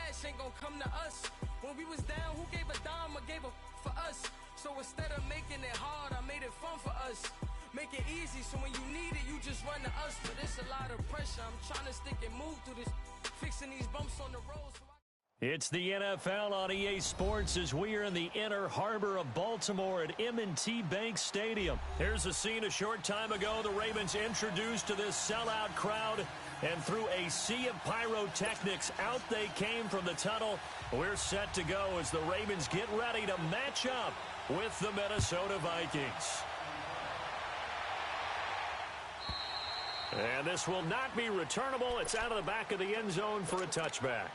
cash ain't gonna come to us. When we was down, who gave a dime or gave a for us? So instead of making it hard, I made it fun for us. Make it easy, so when you need it, you just run to us. But it's a lot of pressure. I'm trying to stick and move through this, fixing these bumps on the road. It's the NFL on EA Sports as we are in the inner harbor of Baltimore at M&T Bank Stadium. Here's a scene a short time ago. The Ravens introduced to this sellout crowd, and through a sea of pyrotechnics, out they came from the tunnel. We're set to go as the Ravens get ready to match up with the Minnesota Vikings. And this will not be returnable. It's out of the back of the end zone for a touchback.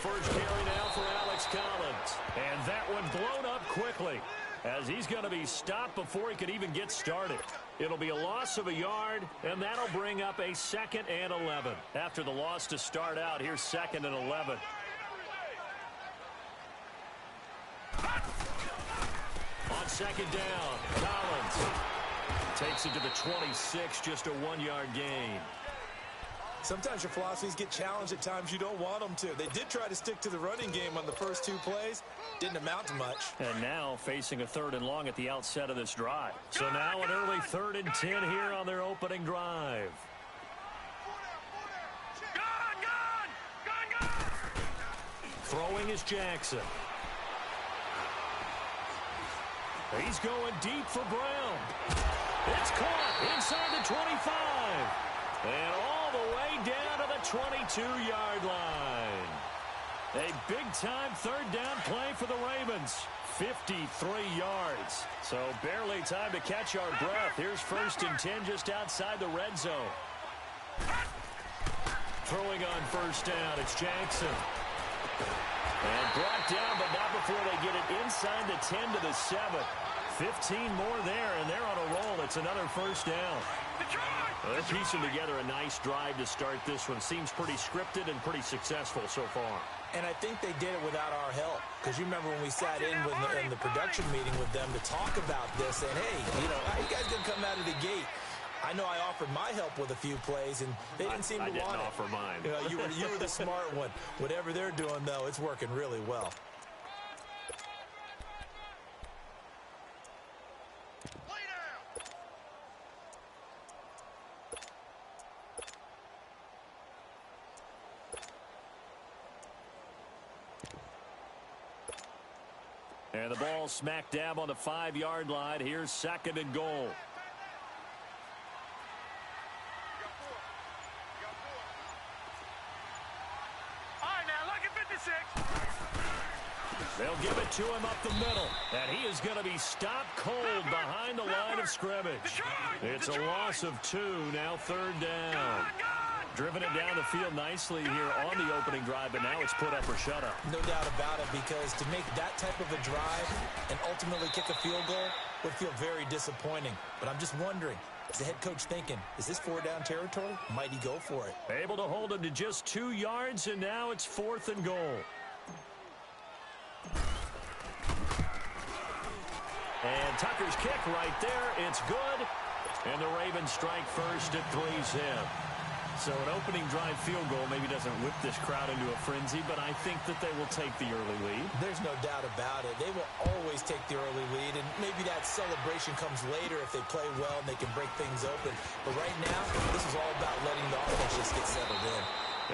First carry now for Alex Collins. And that one blown up quickly as he's going to be stopped before he could even get started. It'll be a loss of a yard, and that'll bring up a 2nd and 11. After the loss to start out, here's 2nd and 11. On 2nd down, Collins takes it to the 26, just a 1-yard gain. Sometimes your philosophies get challenged at times you don't want them to. They did try to stick to the running game on the first 2 plays. Didn't amount to much. And now facing a 3rd and long at the outset of this drive. So now an early 3rd and 10 here on their opening drive. Throwing is Jackson. He's going deep for Brown. It's caught inside the 25. And all the way down to the 22-yard line. A big-time 3rd down play for the Ravens. 53 yards. So barely time to catch our breath. Here's 1st and 10 just outside the red zone. Throwing on 1st down, it's Jackson. And brought down, but not before they get it inside the 10 to the 7. 15 more there, and they're on a roll. It's another 1st down. They're piecing together a nice drive to start this one. Seems pretty scripted and pretty successful so far. And I think they did it without our help. Because you remember when we sat in the production meeting with them to talk about this, and hey, how you guys going to come out of the gate? I know I offered my help with a few plays, and they didn't seem to want it. I didn't offer mine. You were the smart one. Whatever they're doing, though, it's working really well. And the ball smack dab on the 5-yard line. Here's 2nd and goal. All right, now look at 56. They'll give it to him up the middle. And he is going to be stopped cold behind the line of scrimmage. It's a loss of 2, now 3rd down. Driven it down the field nicely here on the opening drive, but now it's put up or shut up. No doubt about it, because to make that type of a drive and ultimately kick a field goal would feel very disappointing. But I'm just wondering, is the head coach thinking, is this 4-down territory? Might he go for it? Able to hold him to just 2 yards, and now it's 4th and goal. And Tucker's kick right there. It's good. And the Ravens strike first. It threes him. So an opening drive field goal maybe doesn't whip this crowd into a frenzy, but I think that they will take the early lead. There's no doubt about it. They will always take the early lead, and maybe that celebration comes later if they play well and they can break things open. But right now, this is all about letting the offense just get settled in.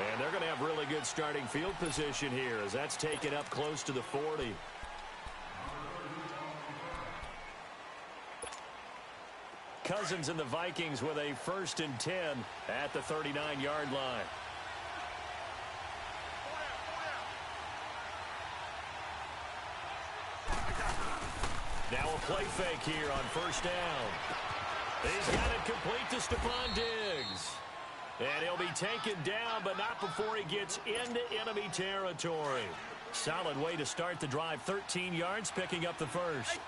And they're going to have really good starting field position here as that's taken up close to the 40. Cousins and the Vikings with a 1st and 10 at the 39-yard line. Now a play fake here on 1st down. He's got it complete to Stephon Diggs. And he'll be taken down, but not before he gets into enemy territory. Solid way to start the drive. 13 yards, picking up the first.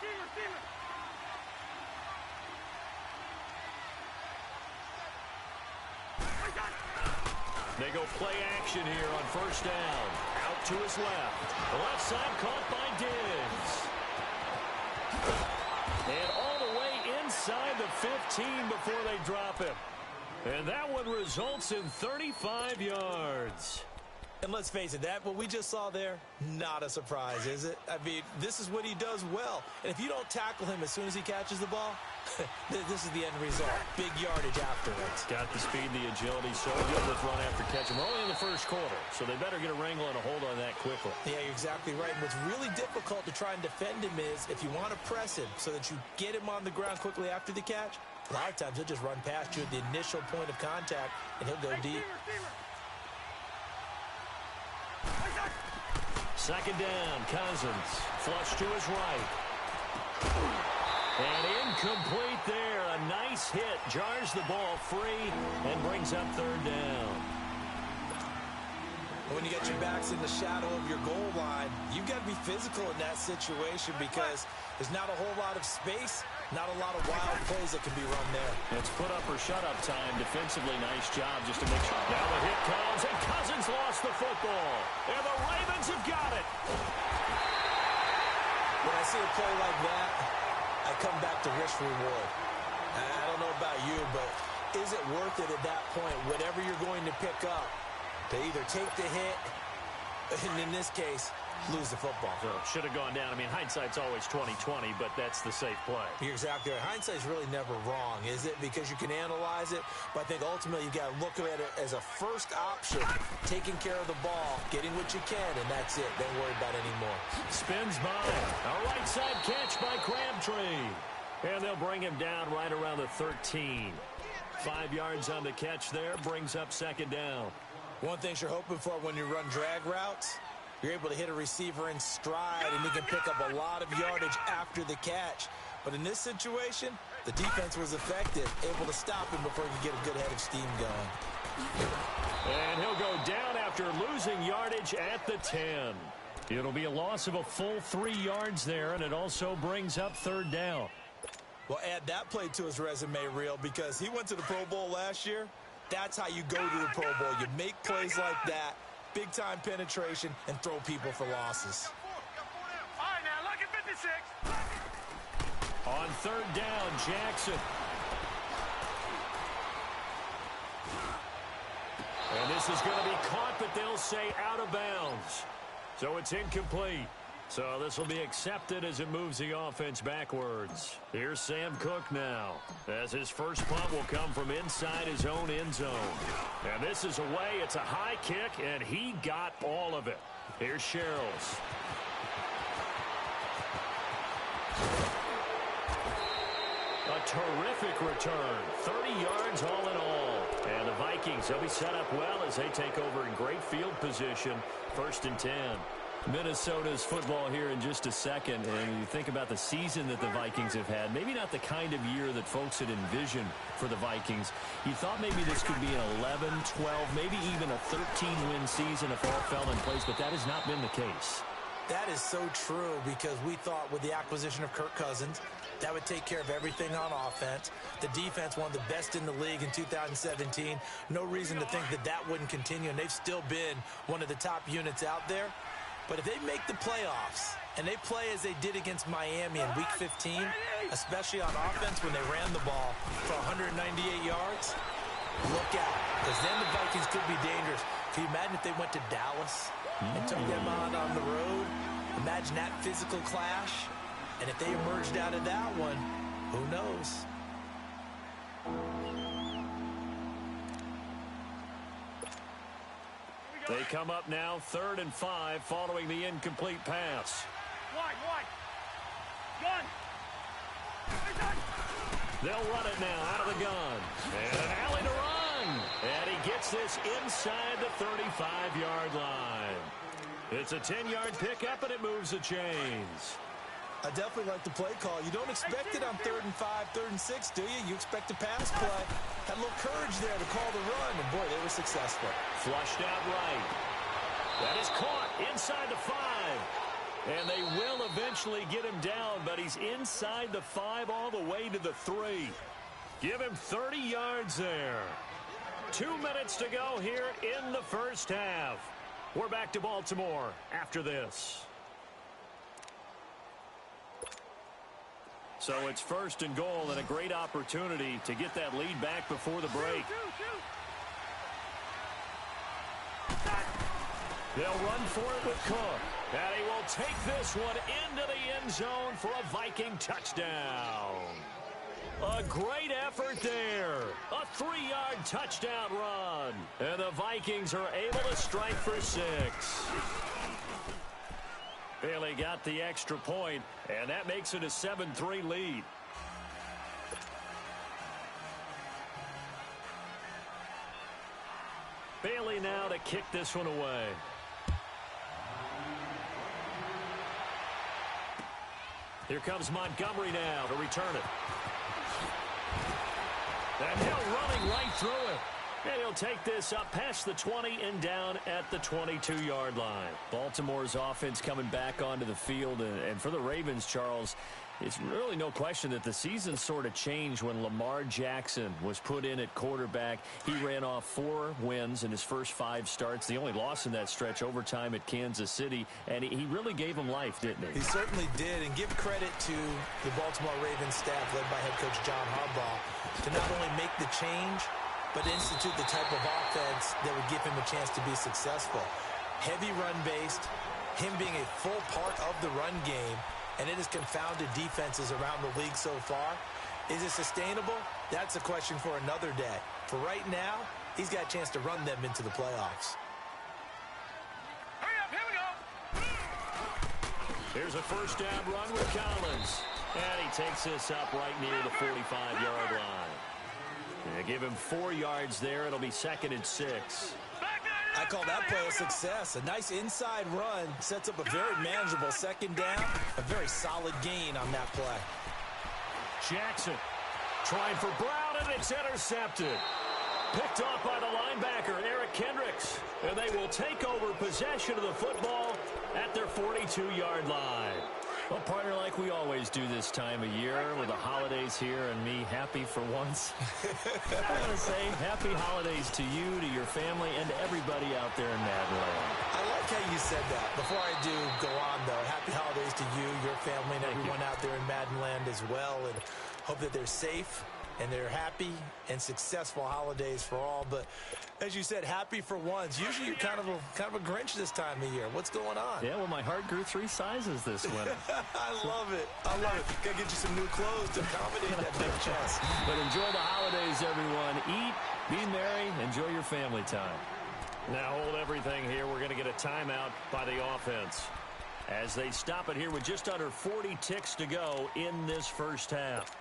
They go play action here on first down. Out to his left. The left side caught by Diggs. And all the way inside the 15 before they drop him. And that one results in 35 yards. And let's face it, that what we just saw there, not a surprise, is it? I mean, this is what he does well. And if you don't tackle him as soon as he catches the ball, this is the end result. Big yardage afterwards. Got the speed, the agility, so good with run after catch. We're only in the first quarter, so they better get a wrangle and a hold on that quickly. Yeah, you're exactly right. And what's really difficult to try and defend him is if you want to press him so that you get him on the ground quickly after the catch, a lot of times he'll just run past you at the initial point of contact, and he'll go deep. Second down, Cousins. Flush to his right. And incomplete there. A nice hit. Jars the ball free and brings up third down. When you get your backs in the shadow of your goal line, you've got to be physical in that situation because there's not a whole lot of space, not a lot of wild plays that can be run there. It's put up or shut up time. Defensively, nice job just to make sure. Now the hit comes, and Cousins lost the football. And the Ravens have got it. When I see a play like that, I come back to risk reward. I don't know about you, but is it worth it at that point, whatever you're going to pick up, to either take the hit, and in this case, lose the football? So should have gone down. I mean, hindsight's always 20/20, but that's the safe play. You're exactly right. Hindsight's really never wrong, is it? Because you can analyze it, but I think ultimately you got to look at it as a first option, taking care of the ball, getting what you can, and that's it. Don't worry about it anymore. Spins by. A right side catch by Crabtree. And they'll bring him down right around the 13. 5 yards on the catch there, brings up second down. One thing you're hoping for when you run drag routes, you're able to hit a receiver in stride, and he can pick up a lot of yardage after the catch. But in this situation, the defense was effective, able to stop him before he could get a good head of steam going. And he'll go down after losing yardage at the 10. It'll be a loss of a full 3 yards there, and it also brings up third down. Well, add that play to his resume reel because he went to the Pro Bowl last year. That's how you go to the Pro Bowl. You make plays like that, big-time penetration, and throw people for losses. All right, now, look at 56. On third down, Jackson. And this is going to be caught, but they'll say out of bounds. So it's incomplete. So this will be accepted as it moves the offense backwards. Here's Sam Cook now, as his first punt will come from inside his own end zone. And this is away. It's a high kick, and he got all of it. Here's Sherrills. A terrific return. 30 yards all in all. And the Vikings, they'll be set up well as they take over in great field position. 1st and 10. Minnesota's football here in just a second, and you think about the season that the Vikings have had, maybe not the kind of year that folks had envisioned for the Vikings. You thought maybe this could be an 11, 12, maybe even a 13-win season if all fell in place, but that has not been the case. That is so true because we thought with the acquisition of Kirk Cousins, that would take care of everything on offense. The defense, one of the best in the league in 2017. No reason to think that that wouldn't continue, and they've still been one of the top units out there. But if they make the playoffs and they play as they did against Miami in Week 15, especially on offense when they ran the ball for 198 yards, look out, because then the Vikings could be dangerous. Can you imagine if they went to Dallas and took them on the road? Imagine that physical clash. And if they emerged out of that one, who knows? They come up now 3rd and 5 following the incomplete pass. Wide. Gun. They'll run it now out of the gun. And an alley to run. And he gets this inside the 35-yard line. It's a 10-yard pickup, and it moves the chains. I definitely like the play call. You don't expect it on 3rd and 5, 3rd and 6, do you? You expect a pass play. Had a little courage there to call the run, and boy, they were successful. Flushed out right. That is caught inside the 5. And they will eventually get him down, but he's inside the 5 all the way to the 3. Give him 30 yards there. 2 minutes to go here in the first half. We're back to Baltimore after this. So it's 1st and goal and a great opportunity to get that lead back before the break. They'll run for it with Cook. And he will take this one into the end zone for a Viking touchdown. A great effort there. A 3-yard touchdown run. And the Vikings are able to strike for 6. Bailey got the extra point, and that makes it a 7-3 lead. Bailey now to kick this one away. Here comes Montgomery now to return it. And Hill running right through it. And he'll take this up past the 20 and down at the 22-yard line. Baltimore's offense coming back onto the field. And for the Ravens, Charles, it's really no question that the season sort of changed when Lamar Jackson was put in at quarterback. He ran off 4 wins in his first 5 starts. The only loss in that stretch, overtime at Kansas City. And he really gave him life, didn't he? He certainly did. And give credit to the Baltimore Ravens staff led by head coach John Harbaugh to not only make the change, but institute the type of offense that would give him a chance to be successful. Heavy run-based, him being a full part of the run game, and it has confounded defenses around the league so far. Is it sustainable? That's a question for another day. For right now, he's got a chance to run them into the playoffs. Hurry up, here we go. Here's a first down run with Collins. And he takes this up right near the 45-yard line. They give him 4 yards there. It'll be 2nd and 6. I call that play a success. A nice inside run sets up a very manageable 2nd down. A very solid gain on that play. Jackson trying for Brown, and it's intercepted. Picked off by the linebacker, Eric Kendricks. And they will take over possession of the football at their 42-yard line. Well, partner, like we always do this time of year with the holidays here and me happy for once. I want to say happy holidays to you, to your family, and to everybody out there in Madland. I like how you said that. Before I do go on, though, happy holidays to you, your family, and everyone out there in Madland as well. And hope that they're safe and they're happy and successful holidays for all. But as you said, happy for once. Usually you're kind of a Grinch this time of year. What's going on? Yeah, well, my heart grew 3 sizes this winter. I love it. I love it. Gotta get you some new clothes to accommodate that big chest. But enjoy the holidays, everyone. Eat, be merry, enjoy your family time. Now hold everything here. We're going to get a timeout by the offense as they stop it here with just under 40 ticks to go in this first half.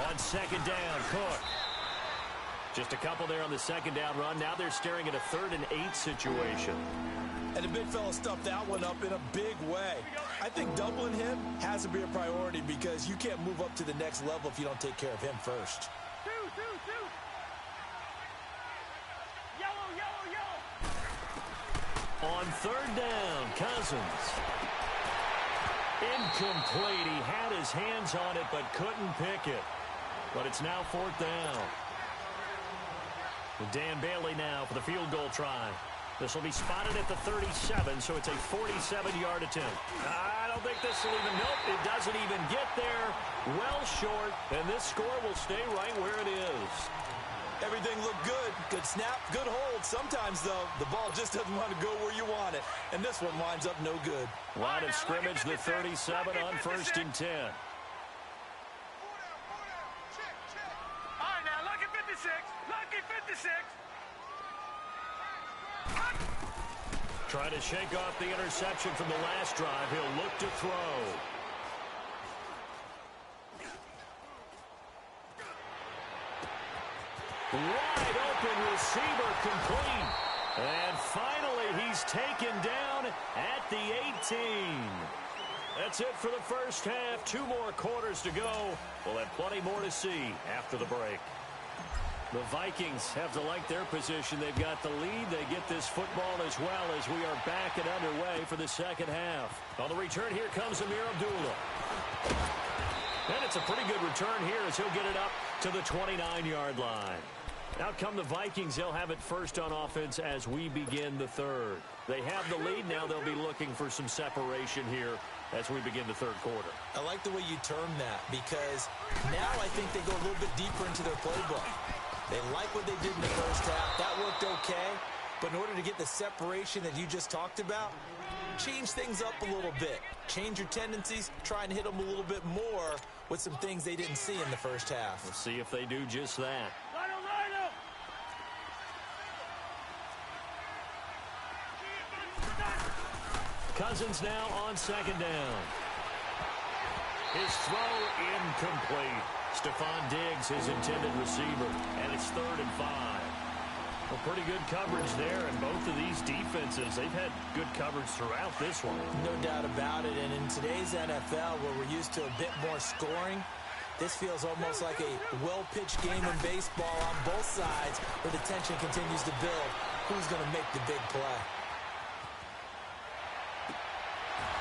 On 2nd down, Cook. Just a couple there on the 2nd down run. Now they're staring at a 3rd and 8 situation. And the big fella stuffed that one up in a big way. I think doubling him has to be a priority because you can't move up to the next level if you don't take care of him first. Two. Yellow. On 3rd down, Cousins. Incomplete. He had his hands on it but couldn't pick it. But it's now 4th down. And Dan Bailey now for the field goal try. This will be spotted at the 37, so it's a 47-yard attempt. I don't think this will even, nope, it doesn't even get there. Well short, and this score will stay right where it is. Everything looked good. Good snap, good hold. Sometimes, though, the ball just doesn't want to go where you want it. And this one winds up no good. Line of scrimmage, the 37 on 1st and 10. All right, now, lucky 56. Lucky 56. Trying to shake off the interception from the last drive. He'll look to throw. Wide open receiver complete. And finally, he's taken down at the 18. That's it for the first half. 2 more quarters to go. We'll have plenty more to see after the break. The Vikings have to like their position. They've got the lead. They get this football as well as we are back and underway for the second half. On the return, here comes Amir Abdullah. And it's a pretty good return here as he'll get it up to the 29-yard line. Out come the Vikings. They'll have it first on offense as we begin the third. They have the lead. Now they'll be looking for some separation here as we begin the third quarter. I like the way you term that because now I think they go a little bit deeper into their playbook. They like what they did in the first half. That worked okay. But in order to get the separation that you just talked about, change things up a little bit. Change your tendencies. Try and hit them a little bit more with some things they didn't see in the first half. We'll see if they do just that. Cousins now on second down. His throw incomplete. Stephon Diggs, his intended receiver, and it's 3rd and 5. Well, pretty good coverage there, and both of these defenses, they've had good coverage throughout this one. No doubt about it, and in today's NFL, where we're used to a bit more scoring, this feels almost like a well-pitched game in baseball on both sides, where the tension continues to build. Who's going to make the big play?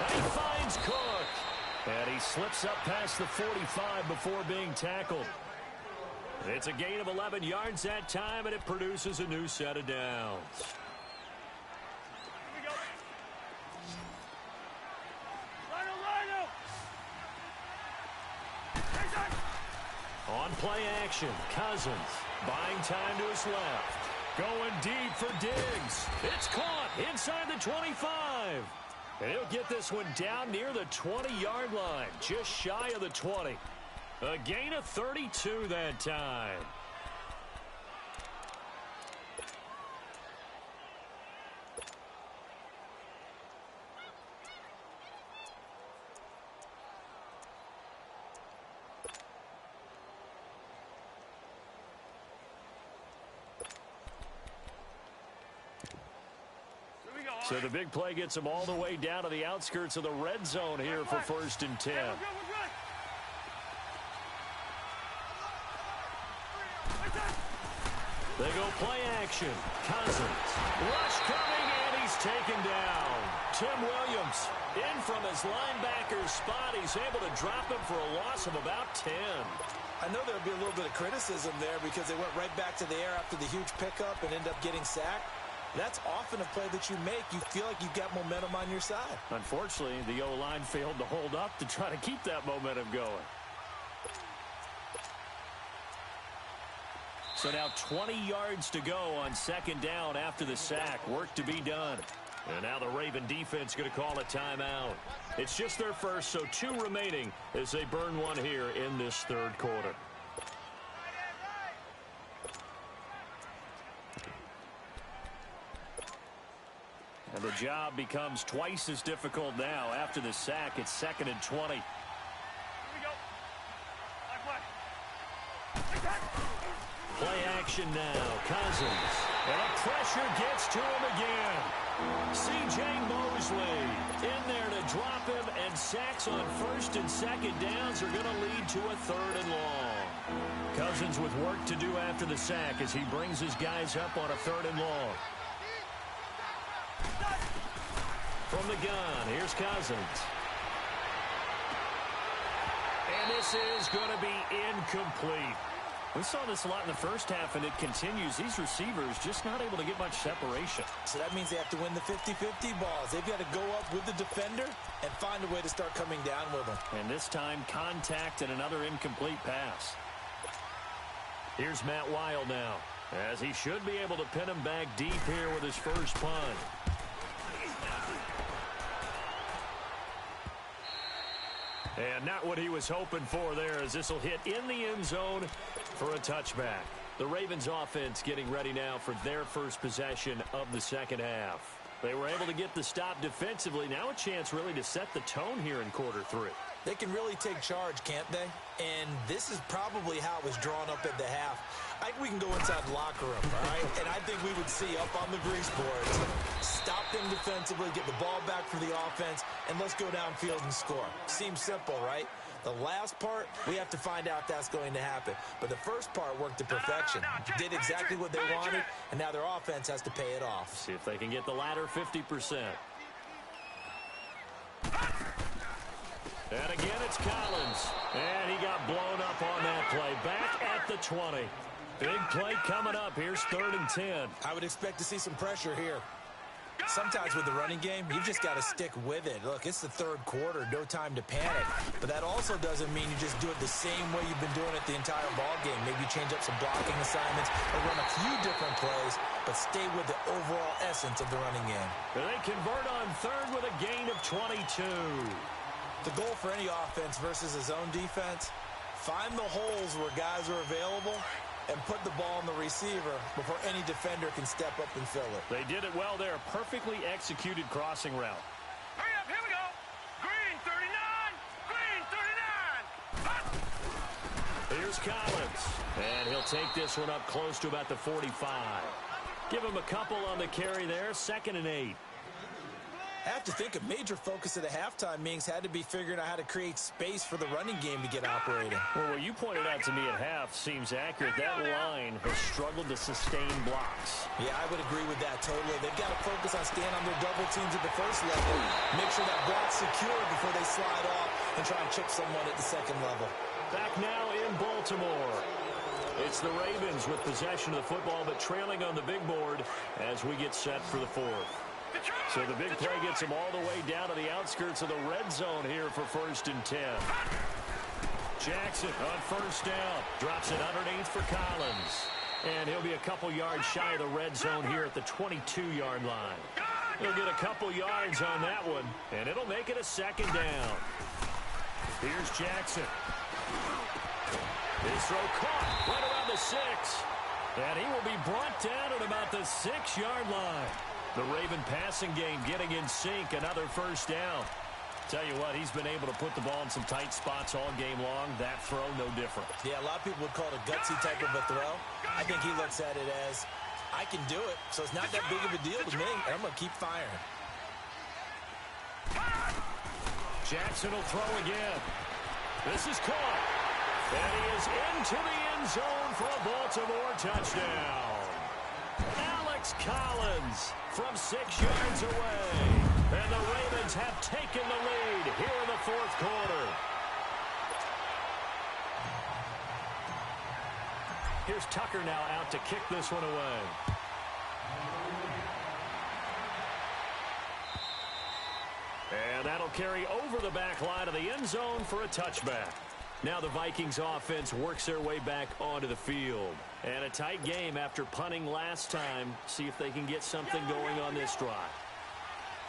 And he finds Cook. And he slips up past the 45 before being tackled. It's a gain of 11 yards that time, and it produces a new set of downs. On play action, Cousins buying time to his left. Going deep for Diggs. It's caught inside the 25. And he'll get this one down near the 20-yard line, just shy of the 20. A gain of 32 that time. So the big play gets him all the way down to the outskirts of the red zone here for 1st and 10. They go play action. Cousins. Rush coming, and he's taken down. Tim Williams in from his linebacker's spot. He's able to drop him for a loss of about 10. I know there'll be a little bit of criticism there because they went right back to the air after the huge pickup and ended up getting sacked. That's often a play that you make. You feel like you've got momentum on your side. Unfortunately, the O-line failed to hold up to try to keep that momentum going. So now 20 yards to go on 2nd down after the sack. Work to be done. And now the Raven defense going to call a timeout. It's just their first, so 2 remaining as they burn one here in this 3rd quarter. And the job becomes twice as difficult now after the sack. It's 2nd and 20. Here we go. Play action now. Cousins. And a pressure gets to him again. C.J. Mosley in there to drop him, and sacks on 1st and 2nd downs are going to lead to a 3rd and long. Cousins with work to do after the sack as he brings his guys up on a 3rd and long. From the gun, here's Cousins. And this is going to be incomplete. We saw this a lot in the first half, and it continues. These receivers just not able to get much separation. So that means they have to win the 50-50 balls. They've got to go up with the defender and find a way to start coming down with them. And this time, contact and another incomplete pass. Here's Matt Wild now, as he should be able to pin him back deep here with his first punt. And not what he was hoping for there, as this will hit in the end zone for a touchback. The Ravens offense getting ready now for their first possession of the second half. They were able to get the stop defensively. Now a chance really to set the tone here in quarter 3. They can really take charge, can't they? And this is probably how it was drawn up at the half. I think we can go inside the locker room, all right? And I think we would see up on the grease boards, stop them defensively, get the ball back for the offense, and let's go downfield and score. Seems simple, right? The last part, we have to find out if that's going to happen. But the first part worked to perfection. Did exactly what they wanted, and now their offense has to pay it off. See if they can get the latter 50%. And again, it's Collins. And he got blown up on that play. Back at the 20. Big play coming up. Here's 3rd and 10. I would expect to see some pressure here. Sometimes with the running game, you've just got to stick with it. Look, it's the 3rd quarter, no time to panic. But that also doesn't mean you just do it the same way you've been doing it the entire ball game. Maybe change up some blocking assignments or run a few different plays, but stay with the overall essence of the running game. They convert on 3rd with a gain of 22. The goal for any offense versus a zone defense, find the holes where guys are available and put the ball on the receiver before any defender can step up and fill it. They did it well there. Perfectly executed crossing route. Hurry up, here we go. Green 39. Green 39. Here's Collins. And he'll take this one up close to about the 45. Give him a couple on the carry there. 2nd and 8. I have to think a major focus of the halftime meetings had to be figuring out how to create space for the running game to get operating. Well, what you pointed out to me at half seems accurate. That line has struggled to sustain blocks. Yeah, I would agree with that totally. They've got to focus on staying on their double teams at the first level. Make sure that block's secure before they slide off and try and chip someone at the 2nd level. Back now in Baltimore. It's the Ravens with possession of the football, but trailing on the big board as we get set for the 4th. So the big play gets them all the way down to the outskirts of the red zone here for 1st and 10. Jackson on 1st down. Drops it underneath for Collins. And he'll be a couple yards shy of the red zone here at the 22-yard line. He'll get a couple yards on that one, and it'll make it a 2nd down. Here's Jackson. His throw caught right around the 6. And he will be brought down at about the 6-yard line. The Raven passing game getting in sync. Another 1st down. Tell you what, he's been able to put the ball in some tight spots all game long. That throw, no different. Yeah, a lot of people would call it a gutsy type of a throw. I think he looks at it as, I can do it, so it's not that big of a deal to me, and I'm going to keep firing. Jackson will throw again. This is caught. And he is into the end zone for a Baltimore touchdown. Alex Collins from 6 yards away. And the Ravens have taken the lead here in the 4th quarter. Here's Tucker now out to kick this one away. And that'll carry over the back line of the end zone for a touchback. Now the Vikings offense works their way back onto the field. And a tight game after punting last time. See if they can get something going on this drive.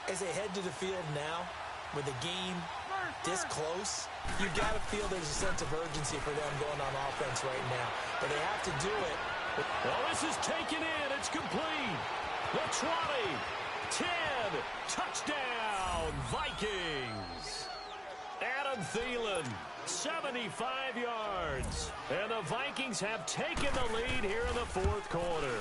As they head to the field now, with the game this close, you've got to feel there's a sense of urgency for them going on offense right now. But they have to do it. Well, this is taken in. It's complete. The 20, 10, touchdown, Vikings. Adam Thielen, 75 yards. And the Vikings have taken the lead here in the 4th quarter.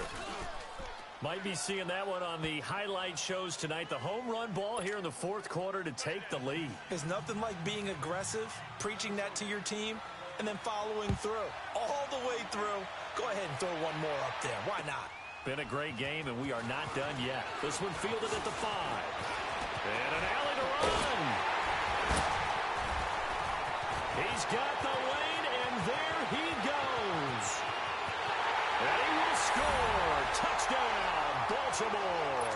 Might be seeing that one on the highlight shows tonight. The home run ball here in the 4th quarter to take the lead. There's nothing like being aggressive, preaching that to your team, and then following through. All the way through. Go ahead and throw one more up there. Why not? Been a great game, and we are not done yet. This one fielded at the 5. And an alley to run. He's got the lane, and there he goes. And he will score. Touchdown, Baltimore.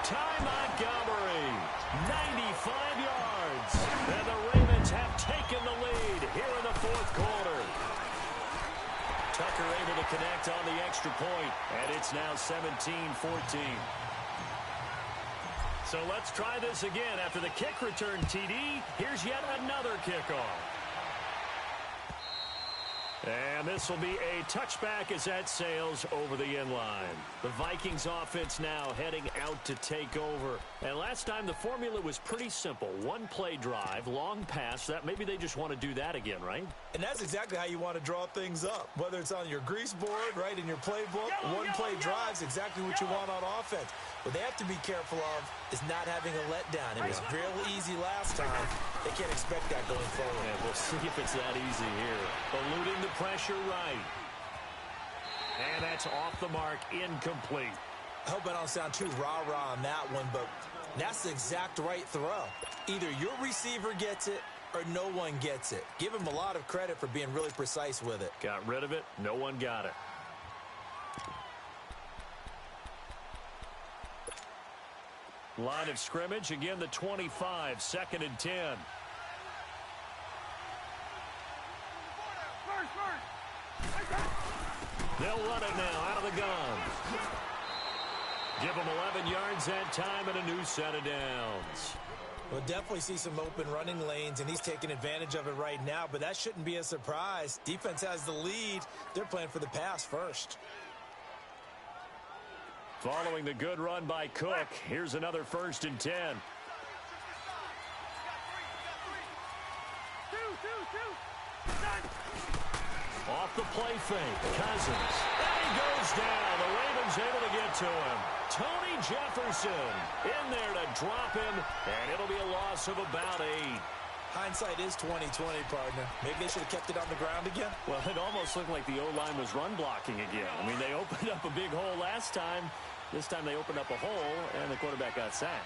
Ty Montgomery, 95 yards. And the Ravens have taken the lead here in the 4th quarter. Tucker able to connect on the extra point, and it's now 17-14. So let's try this again. After the kick return TD, here's yet another kickoff. And this will be a touchback as that sails over the inline. The Vikings offense now heading out to take over. And last time the formula was pretty simple. One play drive, long pass. That maybe they just want to do that again, right? And that's exactly how you want to draw things up. Whether it's on your grease board, right, in your playbook, one play drive's exactly what you want on offense. What they have to be careful of is not having a letdown. It was real easy last time. They can't expect that going forward. Yeah, we'll see if it's that easy here. Eluding the pressure right. And that's off the mark, incomplete. I hope I don't sound too rah-rah on that one, but that's the exact right throw. Either your receiver gets it or no one gets it. Give him a lot of credit for being really precise with it. Got rid of it. No one got it. Line of scrimmage, again the 25, 2nd and 10. They'll run it now out of the gun. Give them 11 yards that time and a new set of downs. We'll definitely see some open running lanes, and he's taking advantage of it right now, but that shouldn't be a surprise. Defense has the lead. They're playing for the pass first. Following the good run by Cook, here's another 1st and 10. Off the play fake, Cousins. And he goes down. The Ravens able to get to him. Tony Jefferson in there to drop him, and it'll be a loss of about 8. Hindsight is 20/20, partner. Maybe they should have kept it on the ground again. Well, it almost looked like the O-line was run blocking again. I mean, they opened up a big hole last time. This time they opened up a hole, and the quarterback got sacked.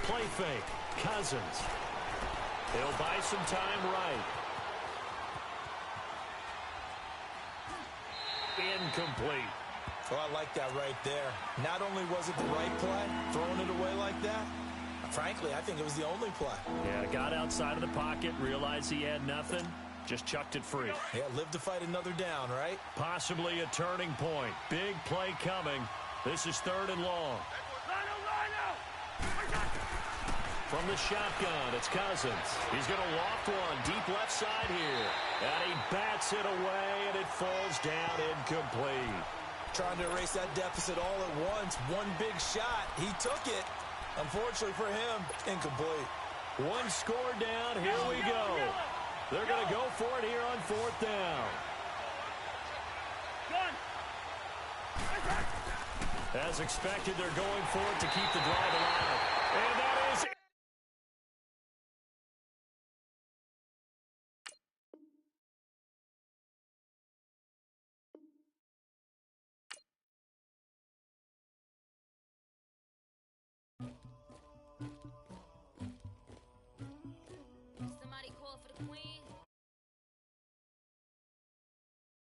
Play fake. Cousins. He'll buy some time right. Incomplete. Oh, I like that right there. Not only was it the right play, throwing it away like that, frankly, I think it was the only play. Yeah, got outside of the pocket, realized he had nothing, just chucked it free. Yeah, live to fight another down, right? Possibly a turning point. Big play coming. This is 3rd and long. From the shotgun, it's Cousins. He's going to loft one deep left side here. And he bats it away, and it falls down incomplete. Trying to erase that deficit all at once. One big shot. He took it. Unfortunately for him, incomplete. One score down. Here we go. They're going to go for it here on 4th down. As expected, they're going for it to keep the drive